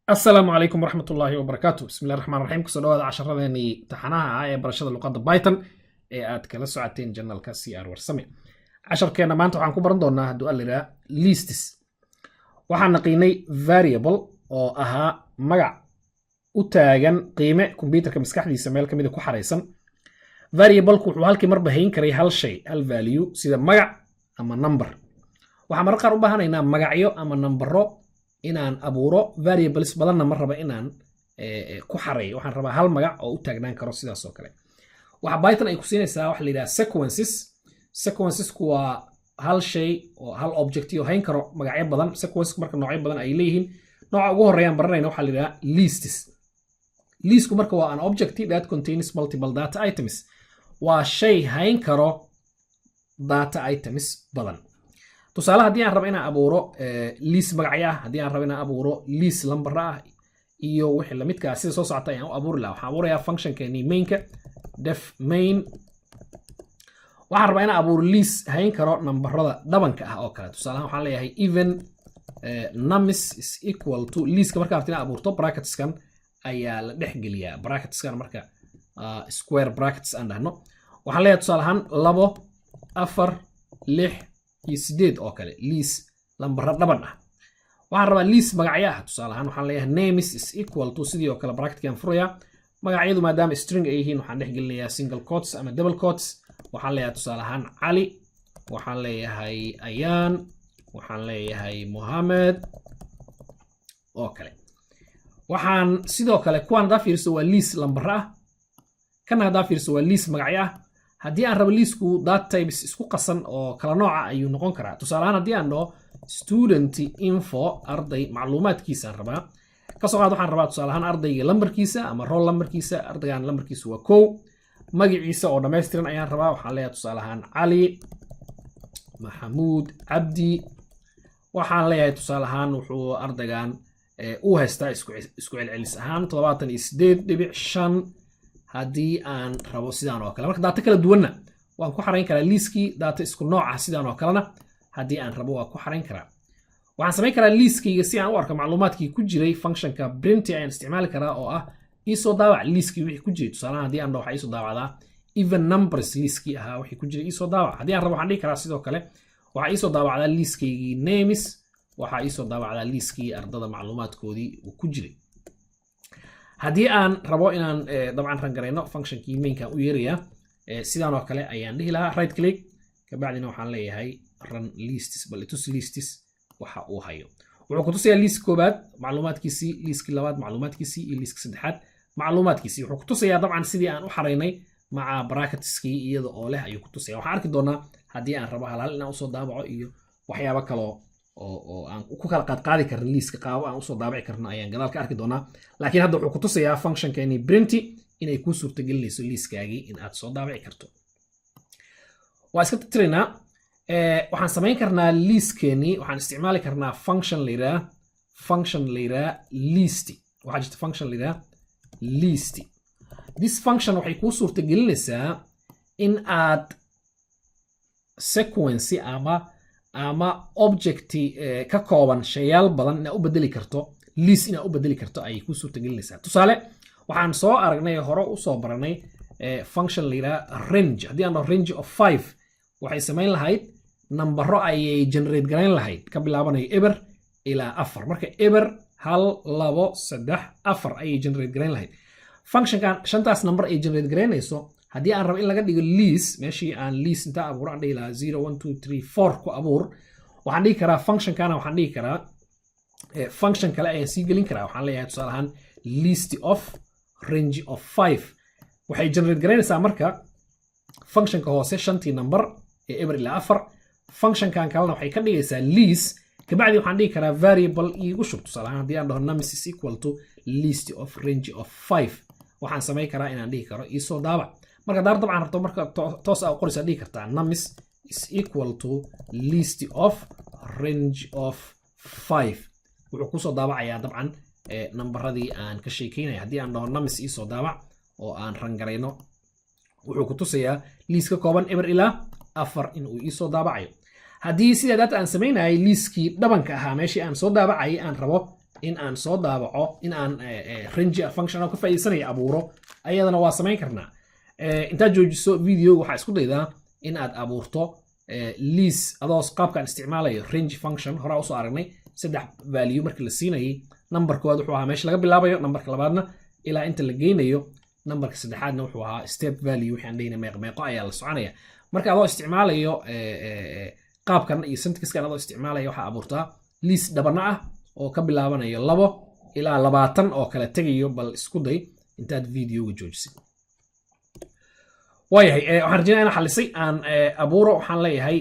السلام عليكم ورحمة الله وبركاته. بسم الله الرحمن الرحيم. كسو dhawaada casharadeenii taxanaha ee barashada luqadda Python ee aad kala socoteen channelka CR Warsame. Casharkeena maanta waxaan ku baran doonaa hadduu alla lists. Waxaan naqiinay variable oo ahaa magac u taagan qiime computerka maskaxdiisa meel kamid ah ku xareysan. Variable-ku wuxuu halkii marba hayn karay hal shay, hal value sida magac ama number. Waxaan marka qaar u baahanaynaa magacyo ama nambaro inaan abuuro variables badanna ma raba inaan ku xareeyo. Waxaan rabaa hal magac oo u taagnaan karo sidaas oo kale. Waxa Python ay ku siinaysaa wax la yiraahdo sequences. Sequences waa hal shay oo hal object oo hayn karo magacyo badan. Sequences marka noocyo badan ay leeyihiin. Nooca ugu horeeyaan baranayna waxa la yiraahdaa lists. Listku marka waa an object that contains multiple data items. Waa shay hayn karo data items badan. tusaale haddii aan rabo inaan abuuro list magacyo ah, haddii aan rabo inaan abuuro list number ah iyo wixii la midka ah sida soo socota ayaan u abuuri lahaa. Waxaan abuurayaa functionkeeni mainka def main. Waxaan rabaa inaan abuuro list hayn karo nambarada dhabanka ah oo kale. Tusaale waxaan leeyahay even numbers is equal to listka marka aad abuurto bracketskan ayaa la dhex geliyaa. Bracketskan marka square brackets aan dhahno. Waxaan leeyahay tusaale ahaan 2 4 6 sideed oo kale list lambar dhaban ah. Waxaan rabaa list magacyo ah. Tusaale ahaan waxaan leeyahay names is equal to sidoo kale bracketkan furaya. Magacyadu maadaama string ay yihiin waxaan dhex gelinayaa single quotes ama double quotes. Waxaan leeyahay tusaale ahaan Ali, waxaan leeyahay Ayaan, waxaan leeyahay Mohammed oo kale. Waxaan sidoo kale kuwan hadaa fiirso waa list lambar ah. Kan hadaa fiirso waa list magacyo ah. haddii aan rabo listku data types isku qasan oo kala nooca ayuu noqon karaa. Tusaale ahaan haddii aan dhaho student info arday macluumaadkiisa aan rabaa. Ka soo qaad waxaan rabaa tusaale ahaan ardayga lambarkiisa ama roll lambarkiisa. Ardaygan lambarkiisa waa 1. Magaciisa oo dhameystiran ayaan rabaa. Waxaan leeyahay tusaale ahaan Cali Maxamuud Cabdi. Waxaan leeyahay tusaale ahaan wuxuu ardaygan u haystaa isku celcelis ahaan 78.5 haddii aan rabo sidaan oo kale. Marka data kala duwanna waan ku xareyn karaa listkii data isku nooc ah sidaan oo kalena haddii aan rabo waan ku xareyn karaa. Waxaan samayn karaa listkayga si aan u arko macluumaadkii ku jiray functionka print ayaan isticmaali karaa oo ah isoo daawac listkii wixii ku jiray. Tusaale haddii aan dhaho waxa isoo daawacdaa even numbers listkii ahaa wixii ku jiray isoo daawac. Haddii aan rabo waxaan dhihi karaa sidoo kale waxa isoo daawacdaa listkaygii names, waxa isoo daawacdaa listkii ardada macluumaadkoodii uu ku jiray. haddii aan rabo inaan dabcan ran gareyno functionkii mainka u yeeraya sidaan oo kale ayaan dhihi lahaa right click kabacdina waxaan leeyahay run lists bal itus lists waxa uu hayo. Wuxuu ku tusayaa list koobaad macluumaadkiisii, listkii labaad macluumaadkiisii iyo listkii saddexaad macluumaadkiisii. Wuxuu ku tusayaa dabcan sidii aan u xareynay maca bracketskii iyada oo leh ayuu ku tusayaa. Waxaan arki doonaa haddii aan rabo hal inaan usoo daabaco iyo waxyaabo kale oo aan ku kala qaadi karin listka qaabo aan usoo daabici karno ayaan gadaal ka arki doonaa. Laakiin hadda wuxuu ku tusayaa functionkeeni print inay kuu suurtagelinayso listkaagii in aad soo daabici karto. waa iska tirinaynaa. waxaan samayn karnaa listkeeni. waxaan isticmaali karnaa function la yiraahdo list. waxaa jirta function la yiraahdo list. This function waxay kuu suurtagelinaysaa in aad sequence ama object ka kooban shayal badan inaad u bedeli karto list inaad u bedeli karto ay ku suurtagelinaysaa. Tusaale waxaan soo aragnay hore u soo baranay function la yiraahdo range. haddii aan dhaho range of 5 waxay samayn lahayd nambaro ayay generate garayn lahayd ka bilaabanayo eber ilaa 4. marka eber 1 2 3 4 ayay generate garayn lahayd. Functionkan shantaas number ay generate garaynayso haddii aan rabo in laga dhigo list meeshii aan list inta abuuro aan dhihi lahaa 0 1 2 3 4 ku abuur. waxaan dhihi karaa functionkana waxaan dhihi karaa function kale ayaan sii gelin karaa. waxaan leeyahay tusaale ahaan list of range of 5 waxay generate garaynaysaa marka functionka hoose shantii number ee eber ilaa 4. functionkan kalena waxay ka dhigaysaa list. kabacdi waxaan dhihi karaa variable iigu shub. tusaale ahaan haddii aan dhaho numbers is equal to list of range of 5 waxaan samayn karaa inaan dhihi karo isoo daabac. marka daar dabcan rabto marka toos ah qoraysa dhihi kartaa numbers is equal to list of range of 5. wuxuu kusoo daabacayaa dabcan nambaradii aan ka sheekeynaya. haddii aan dhaho numbers isoo daabac oo aan ran garayno wuxuu ku tusayaa liiska kooban eber ilaa 4 in uu ii soo daabacayo haddii sida data aan sameynayay liiskii dhabanka ahaa meeshii aan soo daabacayay aan rabo in aan soo daabaco in aan range function ka faa'iideysanay abuuro ayadana waa sameyn karnaa intaad joojiso video waxaa isku daydaa in aad abuurto list adoo qaabkan isticmaalayo range function hore u soo aragnay saddex value markii la siinayay numberkooda wuxuu ahaa meesha laga bilaabayo numberka labaadna ilaa inta la geynayo numberka saddexaadna wuxuu ahaa step value wixii aan dhaynay meeqo ayaa la soconaya marka adoo isticmaalayo qaabkan iyo syntaxkan adoo isticmaalaya waxaa abuurtaa list dhabana ah oo ka bilaabanayo 2 ilaa 20 oo kala tegayo bal isku day intaad videoga joojisid waayahay waxaan rajaynayaa inaan xalisay aan abuuro waxaan leeyahay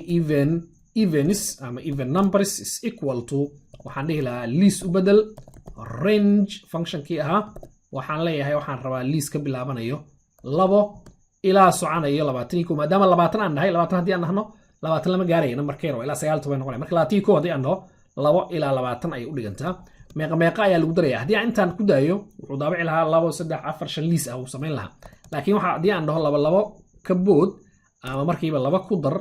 evens ama even numbers is equal to waxaan dhihi lahaa list u bedel range functionkii ahaa waxaan leeyahay waxaan rabaa list ka bilaabanayo 2 ilaa soconayo 21 maadaama 20 aan nahay 20 haddii aan nahno 20 lama gaarayo numberkeero ilaa 9 noqonaya marka 21 haddii aan naho 2 ilaa 20 ay u dhigantaa meeqa ayaa lagu darayaa haddii aan intaan ku daayo wuxuu daabici lahaa 2 3 4 5 list ah uu samayn lahaa laakiin waxa haddii aan dhaho 2 ka bood ama markiiba 2 ku dar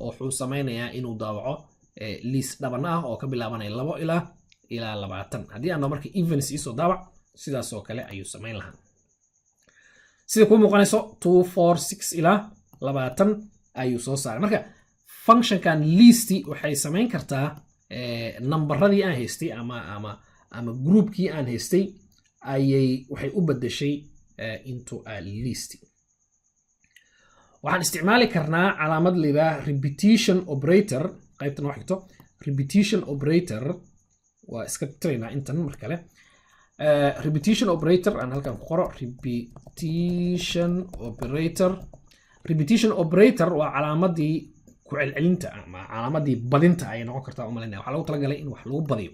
wuxuu samaynayaa inuu daabaco list dhaban ah oo ka bilaabanaya 2 ilaa 20 haddii aan dhaho marka evens isoo daabac sidaas oo kale ayuu samayn lahaa sida ku muuqanayso 2 4 6 ilaa 20 ayuu soo saaray marka functionkan list waxay samayn kartaa numberadii aan haystay ama groupkii aan haystay waxay u bedeshay into a list waxaan isticmaali karnaa calaamad lida repetition operator qaybtan wax xigto repetition operator waa iska tiraynaa intan mar kale repetition operator aan halkan ku qoro repetition operator waa calaamadii ku celcelinta ama calaamadii badinta ay noqon kartaa u malaynaya waxa lagu talagalay in wax lagu badiyo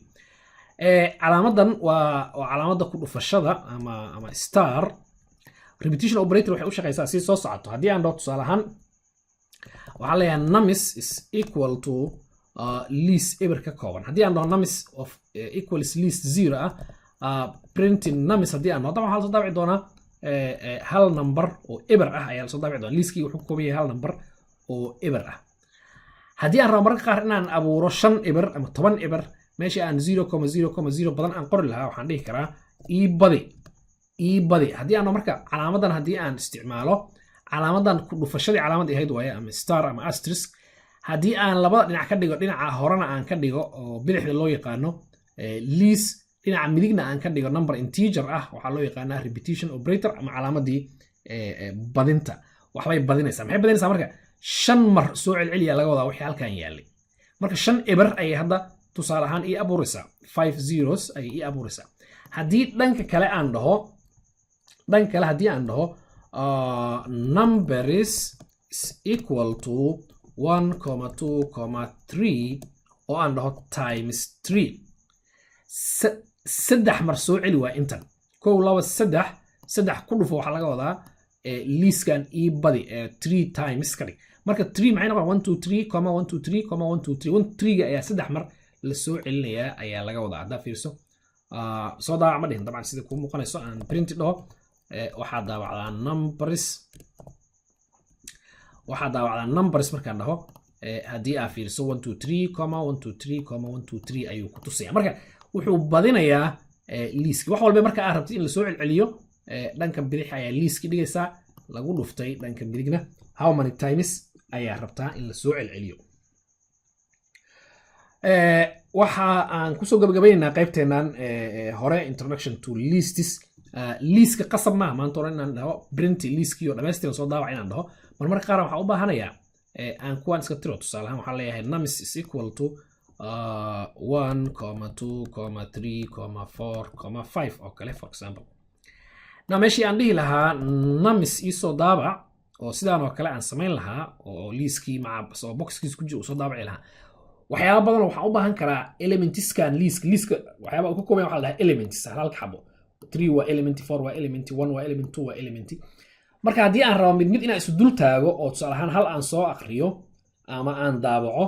calaamadan waa calaamada ku dhufashada ama star repetition operator waxay u shaqeysaa si soo socoto haddii aan dhaho tusaale ahaan waxaan leeyahay numbers is equal to list eber ka kooban haddii aan dhaho numbers of equals list 0 printing numbers haddii aan dhaho dabcan waxaa lasoo daabici doonaa hal number oo eber ah ayaa lasoo daabici doonaa listkii wuxuu ka kooban yahay hal number oo eber ah haddii aan rabo mararka qaar inaan abuuro 5 eber ama 10 eber meeshii aan 0,0,0 badan aan qori lahaa waxaan dhihi karaa ii badi haddii aan marka calaamadan haddii aan isticmaalo calaamadan ku dhufashadii calaamad ahayd waaye ama star ama asterisk haddii aan labada dhinac ka dhigo dhinaca horena aan ka dhigo oo bidixda loo yaqaano list dhinaca midigna aan ka dhigo number integer ah waxaa loo yaqaanaa repetition operator ama calaamadii badinta waxbay badinaysaa maxay badinaysaa marka 5 mar soo celceliya laga wadaa wixii halkan yaalay marka 5 eber ayay hadda tusaale ahaan ii abuuraysaa 5 zeros ayay ii abuuraysaa haddii dhanka kale haddii aan dhaho numbers is equal to 1,2,3 oo aan dhaho times 3 saddex mar soo celi waa intan 1 2 3 saddex ku dhufo waxaa laga wadaa listkan ii badi 3 times ka dhig marka 3 maxay noqon 1 2 3 1 2 3 1 2 3 3 ga ayaa saddex mar la soo celinayaa ayaa laga wadaa haddaa fiirso soo daabac ma dhihin dabcan sida kuu muuqanayso aan print dhaho waxaa daabacdaa numbers markaan dhaho haddii aa fiirso 1 2 3 1 2 3 1 2 3 ayuu ku tusaya marka wuxuu badinayaa liiski wax walba marka aad rabto in la soo celceliyo dhanka bidix ayaa liiski dhigaysaa lagu dhuftay dhanka midigna how many times ayaa rabtaa in la soo celceliyo waxa aan kusoo gabagabaynaynaa qaybteennan hore introduction to lists liiska qasab maaha maanta hore inaan dhaho print liiskii oo dhammaystiran soo daawac inaan dhaho marmarka qaar waxaan u baahanayaa aan kuwaan iska tiro tusaale ahaan waxaan leeyahay numbers is equal to 1,2,3,4,5 oo kale for example na meeshii aan dhihi lahaa numbers isoo daabac oo sidaan oo kale aan samayn lahaa oo liiskii maca soo boxkiis ku jiro soo daabaci lahaa waxyaabo badan waxaan u baahan karaa elementskan liiska waxyaaba uu ka kooban waxa la dhahaa elements halka xabo 3 waa element 4 waa element 1 waa element 2 waa element marka haddii aan rabo mid inaan isu dul taago oo tusaale ahaan hal aan soo aqriyo ama aan daabaco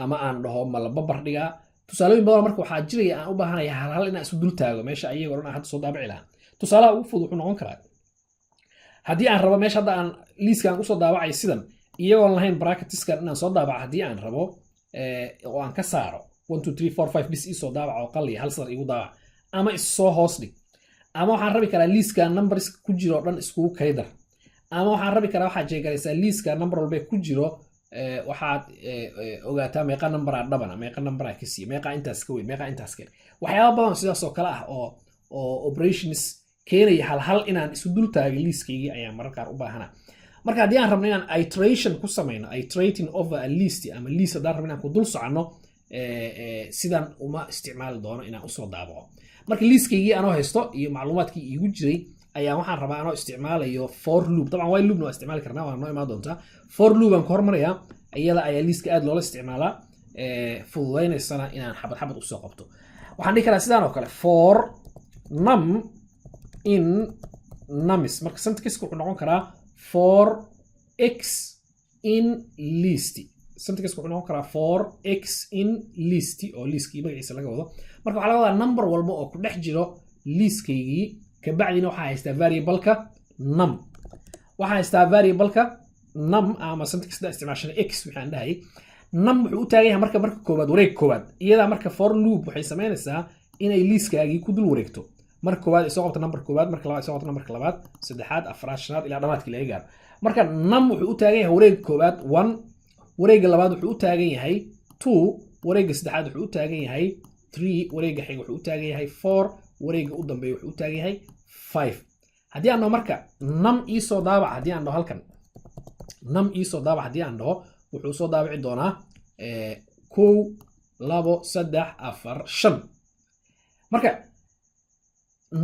ama aan dhaho ma la babar dhigaa tusaalooyin badan marka waxaa jiraya aan u baahanayaa hal inaan isu dul taago meesha ayagoo dhan hadda soo daabaci lahaa tusaalaha ugu fudud wuxuu noqon karaa haddii aan rabo meesha hadda aan liiskan usoo daabacay sidan iyagoon lahayn bracketskan inaan soo daabaco haddii aan rabo oo aan ka saaro 1 2 3 4 5 bis isoo daabac oo qaliya hal sadar igu daabac ama isoo hoos dhig ama waxaan rabi karaa liiskan numbers ku jiro dhan iskugu kaydar ama waxaan rabi karaa waxaad sheegaraysaa liiskan number walba ku jiro waxaad ogaataa meeqa number ah dhabana meeqa number ah kasi meeqa intaas ka weyn meeqa intaas ka waxyaabo badan sidaas oo kale ah oo operations keenaya hal inaan isu dul taagay liiskaygii ayaan mararka qaar u baahanaa marka haddii aan rabno inaan iteration ku samayno iterating over a list ama list haddaan rabno inaan ku dul soconno sidan uma isticmaali doono inaan usoo daabaco marka liiskaygii anoo haysto iyo macluumaadkii iigu jiray ayaa waxaan rabaa anoo isticmaalayo for loop طبعا while loopna waa isticmaali karnaa waa noo imaan doontaa for loop aan ku hormarayaa iyada ayaa liiska aad loola isticmaalaa fududaynaysana inaan xabad xabad usoo qabto waxaan dhihi karaa sidaan oo kale for num in numis marka syntaxku wuxuu noqon karaa for x in list syntaxku wuxuu noqon karaa for x in list oo liiskii magaciisa laga wado marka waxaa laga wadaa number walba oo ku dhex jiro liiskaygii kabacdina waxaa haystaa variableka num waxaa haystaa variableka num ama syntaxda isticmaashana x waxaan dhahay num wuxuu u taagan yahay marka koobaad wareeg koobaad iyada marka for loop waxay sameynaysaa inay liiskaagii ku dul wareegto marka koobaad ay soo qabto number koobaad marka labaad ay soo qabto numberka labaad saddexaad afraad shanaad ilaa dhamaadkii laga gaaro marka num wuxuu u taagan yahay wareeg koobaad 1 wareegga labaad wuxuu u taagan yahay 2 wareegga saddexaad wuxuu u taagan yahay 3 wareegga xiga wuxuu u taagan yahay 4 wareegga u dambeeya wuxuu u taagan yahay 5 haddii aan dhaho marka num isoo daabac haddii aan dhaho halkan num isoo daabac haddii aan dhaho wuxuu soo daabici doonaa 1 2 3 4 5 marka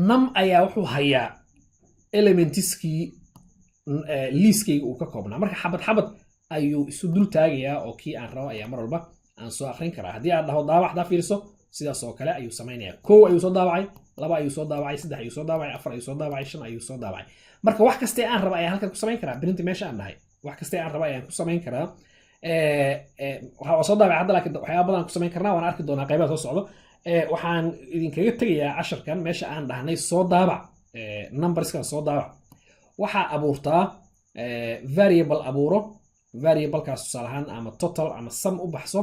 num ayaa wuxuu hayaa elementiskii liiskayga uu ka koobnaa marka xabad xabad ayuu isu dul taagayaa oo kii aan rabo ayaa mar walba aan soo akhrin karaa haddii aan dhaho daabac hadaa fiiriso sidaas oo kale ayuu samaynayaa 1 ayuu soo daabacay 2 ayuu soo daabacay 3 ayuu soo daabacay 4 ayuu soo daabacay 5 ayuu soo daabacay marka wax kasta aan rabo ayaan halkan ku samayn karaa print meesha aan dhahay wax kasta aan rabo ayaan ku samayn karaa waxa soo daabacay hadda laakiin waxyaabo badan ku samayn karnaa waan arki doonaa qaybaha soo socdo waxaan idinkaga tegayaa casharkan meesha aan dhahnay soo daabac numberskan soo daabac waxaa abuurtaa variable abuuro variablekaas tusaale ahaan ama total ama sum u baxso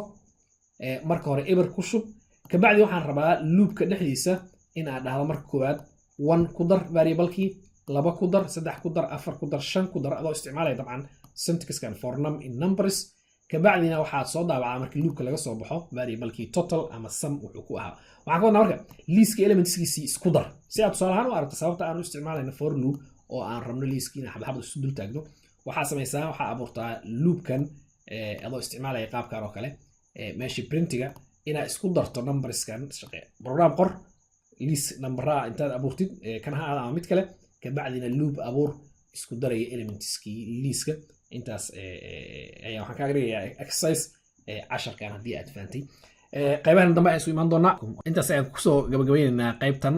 marka hore eber ku shub kabacdi waxaan rabaa loopka dhexdiisa in aan dhahdo marka koowaad 1 ku dar variablekii 2 ku dar 3 ku dar 4 ku dar 5 ku dar adoo isticmaalaya dabcan syntaxkan for num in numbers kabacdina waxaad soo daabacaa marka loopka laga soo baxo variablekii total ama sum wuxuu ku ahaa waxaan ka wadnaa marka liiska elementskiisii isku dar si aad tusaale ahaan u aragto sababta aan u isticmaalayno for loop oo aan rabno liiskiina xabad isu dul taagno waxaa samaysaa waxaa abuurtaa loopkan adoo isticmaalaya qaabkan oo kale meeshii printiga inaad isku darto numberskan shaqee program qor list numberaa intaad abuurtid kan ha ama mid kale kabacdina loop abuur isku daraya elementskii liiska intaas ayaa waxaan kaaga dhigayaa exercise casharkan haddii aad fahantay qaybahan dambe ayaan isu imaan doonaa intaas ayaan kusoo gabagabaynaynaa qaybtan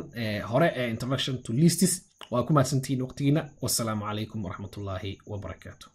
hore ee introduction to lists waa ku mahadsantihiin waqtigiina wassalaamu calaykum waraxmatullaahi wabarakaatu